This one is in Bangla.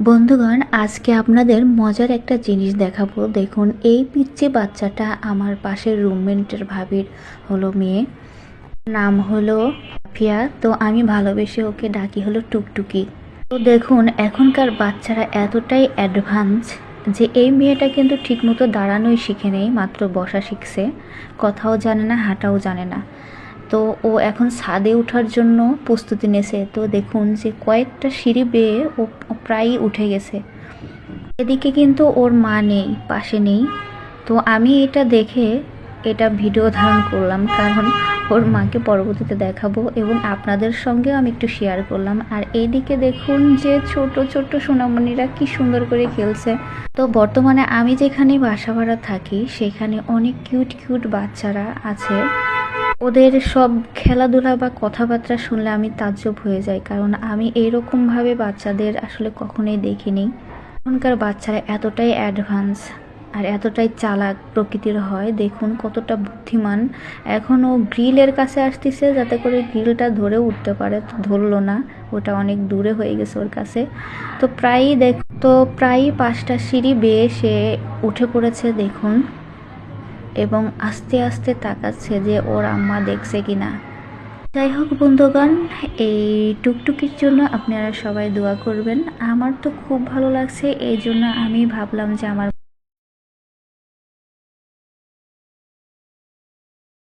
বন্ধুগণ, আজকে আপনাদের মজার একটা জিনিস দেখাবো। দেখুন, এই পিচ্চি বাচ্চাটা আমার পাশের রুমমেটের ভাবির হলো মেয়ে। নাম হলো ফিয়া। তো আমি ভালোবেসে ওকে ডাকি হলো টুকটুকি। তো দেখুন, এখনকার বাচ্চারা এতটাই অ্যাডভান্স যে এই মেয়েটা কিন্তু ঠিকমতো দাঁড়ানোই শিখে নেই, মাত্র বসা শিখছে। কথাও জানে না, হাঁটাও জানে না। তো ও এখন ছাদে ওঠার জন্য প্রস্তুতি নেছে। তো দেখুন যে কয়েকটা সিঁড়ি বেয়ে ও প্রায়ই উঠে গেছে। এদিকে কিন্তু ওর মা নেই, পাশে নেই। তো আমি এটা দেখে এটা ভিডিও ধারণ করলাম, কারণ ওর মাকে পরবর্তীতে দেখাবো এবং আপনাদের সঙ্গেও আমি একটু শেয়ার করলাম। আর এইদিকে দেখুন যে ছোট ছোট সোনামণিরা কি সুন্দর করে খেলছে। তো বর্তমানে আমি যেখানে বাসা ভাড়া থাকি সেখানে অনেক কিউট কিউট বাচ্চারা আছে। ওদের সব খেলাধুলা বা কথাবার্তা শুনলে আমি তাজ্জব হয়ে যাই, কারণ আমি এইরকমভাবে বাচ্চাদের আসলে কখনোই দেখিনি। এখনকার বাচ্চারা এতটাই অ্যাডভান্স আর এতটাই চালাক প্রকৃতির হয়। দেখুন কতটা বুদ্ধিমান। এখনও গ্রিলের কাছে আসতেছে যাতে করে গ্রিলটা ধরে উঠতে পারে, তো ধরলো না, ওটা অনেক দূরে হয়ে গেছে ওর কাছে। তো প্রায়ই 5টা সিঁড়ি বেয়ে সে উঠে পড়েছে দেখুন, এবং আস্তে আস্তে তাকাচ্ছে যে ওর আম্মা দেখছে কিনা। যাই হোক বন্ধুগণ, এই টুকটুকির জন্য আপনারা সবাই দোয়া করবেন। আমার তো খুব ভালো লাগছে, এই জন্য আমি ভাবলাম যে আমার